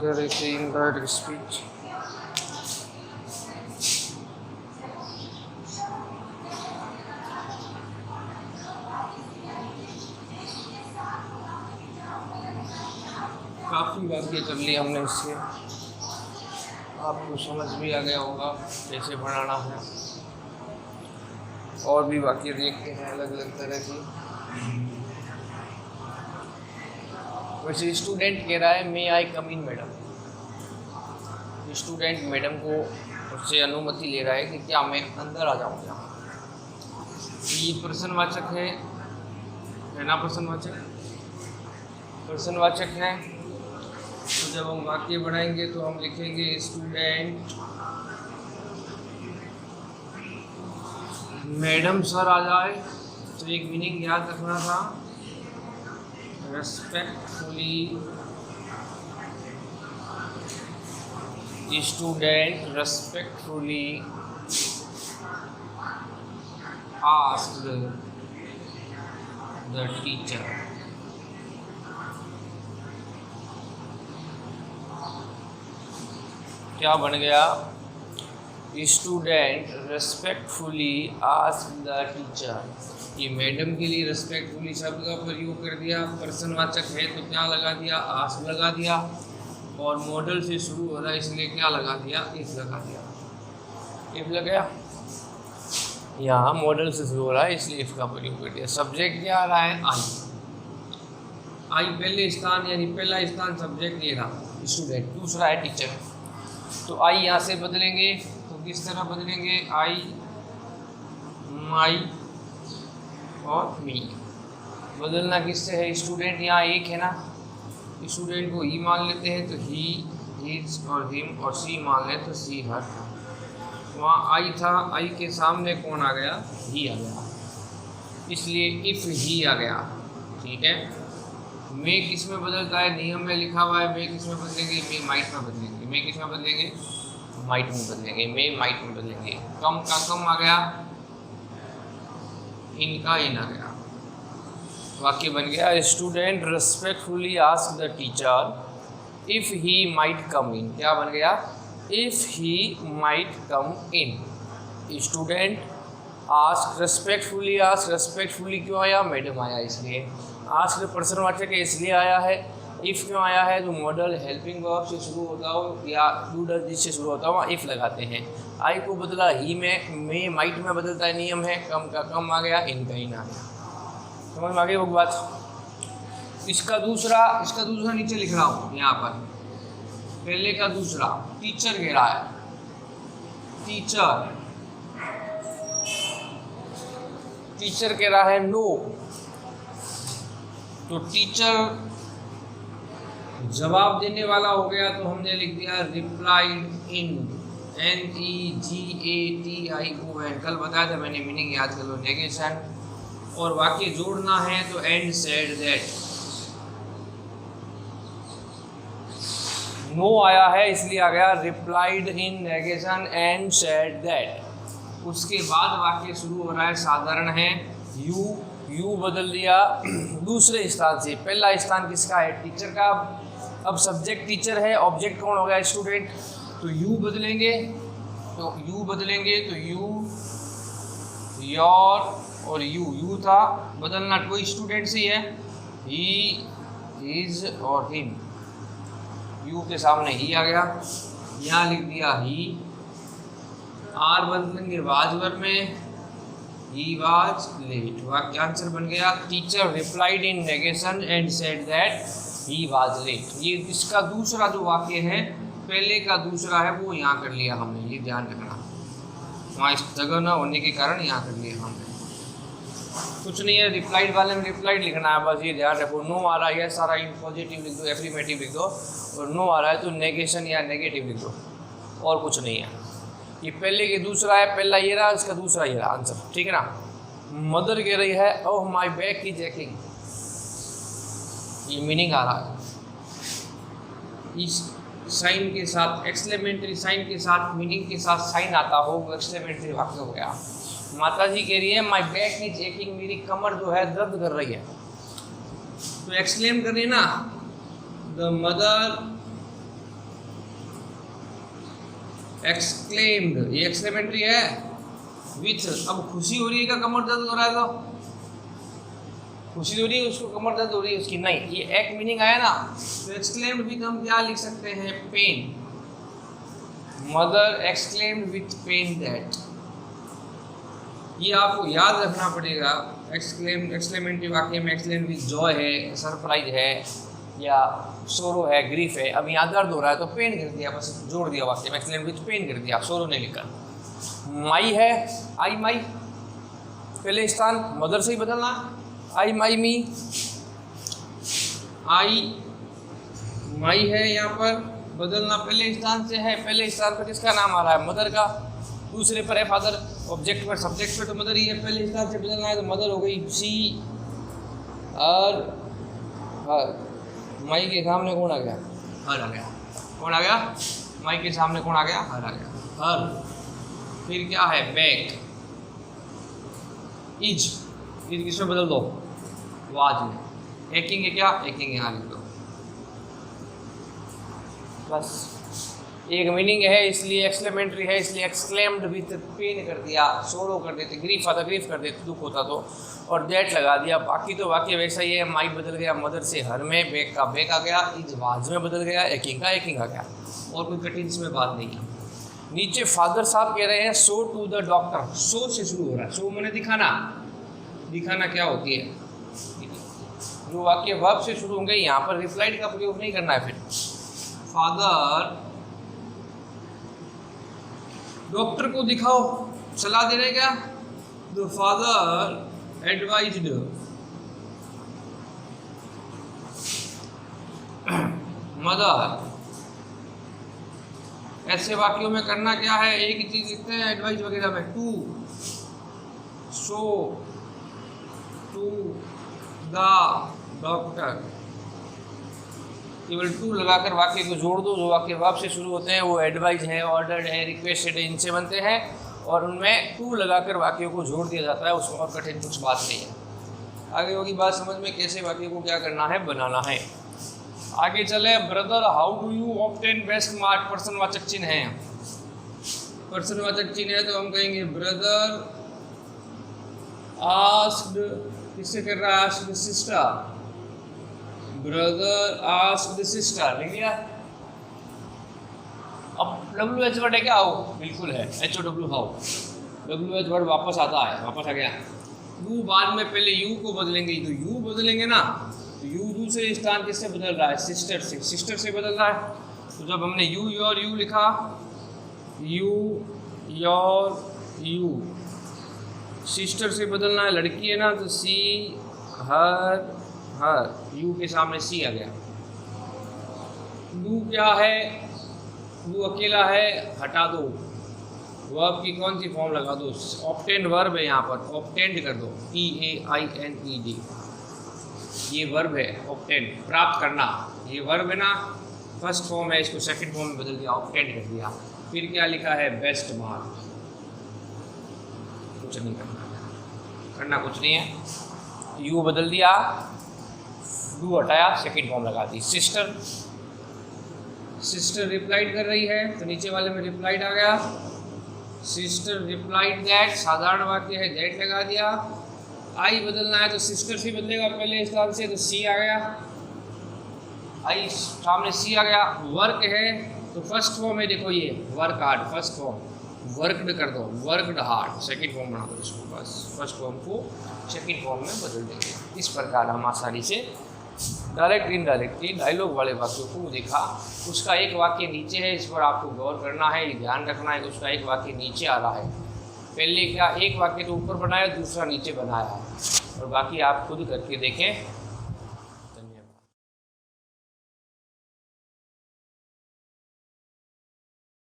there is indirect speech. काफ़ी वाक्य कर लिए हमने इससे, आपको समझ भी आ गया होगा कैसे बनाना है। और भी वाक्य देखते हैं अलग अलग तरह के। वैसे स्टूडेंट कह रहा है मे आई कम इन मैडम। स्टूडेंट मैडम को उससे अनुमति ले रहा है कि क्या मैं अंदर आ जाऊँ यहाँ। ये प्रश्नवाचक है ना, प्रश्नवाचक है। तो जब हम वाक्य बनाएंगे तो हम लिखेंगे स्टूडेंट मैडम सर आ जाए, तो एक मीनिंग याद रखना था, respectfully student respectfully asked the teacher. क्या बन गया? Student respectfully asked the teacher. ये मैडम के लिए रेस्पेक्टफुली शब्द का प्रयोग कर दिया। प्रश्नवाचक है तो क्या लगा दिया? आस्क लगा दिया। और मॉडल से शुरू हो रहा है इसलिए क्या लगा दिया? इफ लगा दिया। इफ लग गया, यहाँ मॉडल से शुरू हो रहा है इसलिए इफ का प्रयोग कर दिया। सब्जेक्ट क्या आ रहा है? आई पहले स्थान, यानी पहला स्थान सब्जेक्ट ये रहा स्टूडेंट, दूसरा है टीचर। तो आई यहाँ से बदलेंगे तो किस तरह बदलेंगे? आई, माई और मी। बदलना किससे है? स्टूडेंट यहाँ एक है ना, स्टूडेंट को ही मान लेते हैं तो ही, हिज और हिम, और सी मान लें तो सी, हर। वहाँ आई था, आई के सामने कौन आ गया? ही आ गया, इसलिए इफ ही आ गया। ठीक है। मे किस में बदलता है? नियम में लिखा हुआ है। मे किस में बदलेंगे? मे माइट में बदलेंगे। मे किस में बदलेंगे? माइट में बदलेंगे। मे माइट में बदलेंगे। कम का कम आ गया, इनका इन आ गया। वाक्य बन गया student respectfully ask the teacher if he might come in. क्या बन गया? If he might come in. Student ask respectfully, ask respectfully क्यों आया? मैडम आया इसलिए। आस्क प्रश्नवाचक है इसलिए आया है। इफ़ क्यों आया है? तो मॉडल हेल्पिंग वर्ब से शुरू होता हो या डू डज जिससे शुरू होता हो वहाँ इफ़ लगाते हैं। आई को बदला ही में, मे माइट में बदलता है, नियम है। कम का कम आ गया, इनका इन आ गया। समझ में आ गई वो बात? इसका दूसरा नीचे लिख रहा हूँ यहाँ पर। पहले का दूसरा टीचर कह रहा है, टीचर कह रहा है नो। तो टीचर जवाब देने वाला हो गया तो हमने लिख दिया रिप्लाइड इन, NEGATI। कल बताया था मैंने, मीनिंग याद कर लो, नेगेशन। और वाक्य जोड़ना है तो एंड सेड दैट। नो आया है इसलिए आ गया replied in negation and said that. उसके बाद वाक्य शुरू हो रहा है, साधारण है। यू बदल दिया दूसरे स्थान से। पहला स्थान किसका है? टीचर का। अब सब्जेक्ट टीचर है, ऑब्जेक्ट कौन हो गया? स्टूडेंट। तो यू बदलेंगे तो यू, योर और यू था, बदलना कोई स्टूडेंट से ही है। ही, हिज और हिम। यू के सामने ही आ गया, यहाँ लिख दिया ही। आर बदलेंगे वाज वर्ब में, ही वाज लेट। वाक्य आंसर बन गया teacher replied in negation and said that he was late. ये इसका दूसरा जो वाक्य है, पहले का दूसरा है वो यहाँ कर लिया हमने, ये ध्यान रखना। वहाँ इस जगह ना होने के कारण यहाँ कर लिया हमने। कुछ नहीं है, रिप्लाइड वाले में रिप्लाइड लिखना है, बस ये ध्यान रखो। नो आ रहा है सारा इन पॉजिटिव लिख दो, एफर्मेटिव लिख दो, और नो आ रहा है तो नेगेशन या नेगेटिव लिख दो, और कुछ नहीं है। ये पहले के दूसरा है, पहला ये रहा, इसका दूसरा ये रहा आंसर। ठीक है ना। मदर कह रही है ओह माई बैग इज एकिंग। ये मीनिंग आ रहा है। इस साइन के साथ, एक्सक्लेमेटरी साइन के साथ, मीनिंग के साथ साइन आता हो वो एक्सक्लेमेटरी वाक्य हो गया। माता जी कह रही है माई बैक इज एकिंग, मेरी कमर जो है दर्द कर रही है। तो एक्सक्लेम कर रही है ना, द मदर एक्सक्लेम्ड, ये एक्सक्लेमेटरी है विथ, अब खुशी हो रही है क्या कमर दर्द हो रहा है तो खुशी हो रही है उसको, कमर दर्द हो रही है उसकी, नहीं, ये एक मीनिंग आया ना, तो एक्सक्लेम्ड विथ हम क्या लिख सकते हैं, pain. Mother exclaimed with pain that, ये आपको याद रखना पड़ेगा। एक्सक्लेमेटरी वाक्य में एक्सक्लेम विथ जॉय है, सरप्राइज है, या सोरो है, ग्रीफ है। अब यहाँ दर्द हो रहा है तो पेन कर दिया, बस जोड़ दिया वाक्य में, एक्सक्लेम विथ पेन कर दिया, सोरो नहीं लिखा। माई है, आई माई, पहले स्थान मदर से ही बदलना, आई माई मी, आई माई है यहाँ पर बदलना पहले स्थान से है, पहले स्थान पर किसका नाम आ रहा है, मदर का, दूसरे पर है फादर, ऑब्जेक्ट पर सब्जेक्ट पर तो मदर ही है, पहले स्थान से बदलना है तो मदर हो गई सी, और हर, माई के सामने कौन आ गया, हर आ गया, कौन आ गया, माई के सामने कौन आ गया, हर आ गया, हर। फिर क्या है, बैक, इज किसमें बदल दो, वाज में, एकिंग है क्या, एकिंग यहाँ लिख दो, बस एक मीनिंग है, इसलिए एक्सक्लेमेटरी है, इसलिए एक्सक्लेम्ड विथ पेन कर दिया, सोरो कर देते, ग्रीफ आता ग्रीफ कर देते, दुख होता तो, और दैट लगा दिया। बाकी तो वाक्य वैसा ही है, माई बदल गया मदर से हर में, बैक का बैक आ गया, इज वाज में बदल गया, एकिंग का एकिंग आ गया, और कोई कठिन इसमें बात नहीं है। नीचे फादर साहब कह रहे हैं show to the doctor, show से शुरू हो रहा है, शो मैंने दिखाना, दिखाना क्या होती है, जो वाक्य वर्ब से शुरू होंगे यहाँ पर रिप्लाइड का प्रयोग नहीं करना है। फिर फादर डॉक्टर को दिखाओ, सलाह दे रहे क्या, द फादर एडवाइज्ड मदर। ऐसे वाक्यों में करना क्या है, एक ही चीज लिखते हैं एडवाइस वगैरह में, to show to the doctor, केवल टू लगाकर वाक्य को जोड़ दो। जो वाक्य वर्ब से शुरू होते हैं वो एडवाइज है, ऑर्डर्ड है, रिक्वेस्टेड है, इनसे बनते हैं, और उनमें टू लगाकर वाक्यों को जोड़ दिया जाता है, उसमें और कठिन कुछ बात नहीं है। आगे होगी बात समझ में, कैसे वाक्य को क्या करना है, बनाना है। आगे चले, brother how do you obtain best mark, पर्सनवाचक चिन्ह है, पर्सनवाचक चिन्ह है तो हम कहेंगे ब्रदर आस्क्ड, किससे कर रहा है, asked sister, brother asked sister, लिख लिया। अब डब्ल्यू एच वर्ड है क्या, हाउ, बिल्कुल है, H O W how, W H word वापस आता है, वापस आ गया। यू बाद में पहले यू को बदलेंगे, तो यू बदलेंगे ना, तो यू दूसरे स्थान किससे बदल रहा है, सिस्टर से, सिस्टर से बदल रहा है। तो जब हमने यू योर यू लिखा, यू योर यू, सिस्टर से बदलना है, लड़की है ना, तो सी हर हर, यू के सामने सी आ गया। यू क्या है, यू अकेला है, हटा दो, वर्ब की कौन सी फॉर्म लगा दो, ऑब्टेन वर्ब है यहाँ पर, ऑब्टेंड कर दो, EAINED, ये वर्ब है, ऑब्टेन प्राप्त करना, ये वर्ब है ना, फर्स्ट फॉर्म है, इसको सेकंड फॉर्म में बदल दिया, ऑब्टेन कर दिया। फिर क्या लिखा है, बेस्ट मार्क, कुछ नहीं करना कुछ नहीं है, यू बदल दिया, यू हटाया, सेकंड फॉर्म लगा दी, सिस्टर, सिस्टर रिप्लाइड कर रही है तो नीचे वाले में रिप्लाइड आ गया, सिस्टर रिप्लाइड दैट, साधारण वाक्य है, दैट लगा दिया। आई बदलना है तो सिस्टर से बदलेगा पहले स्थान से, तो सी आ गया, आई सामने सी आ गया। वर्क है तो फर्स्ट फॉर्म है, देखो ये work hard, first form, worked कर दो, वर्कड हार्ड, सेकंड फॉर्म बना दो इसको, बस फर्स्ट फॉर्म को सेकंड फॉर्म में बदल देंगे। इस प्रकार हम आसानी से डायरेक्ट इनडायरेक्टली डायलॉग वाले वाक्यों को देखा। उसका एक वाक्य नीचे है, इस पर आपको गौर करना है, ध्यान रखना है कि उसका एक वाक्य नीचे आ रहा है। पहले क्या एक वाक्य तो ऊपर बनाया, दूसरा नीचे बनाया है, और बाकी आप खुद करके देखें।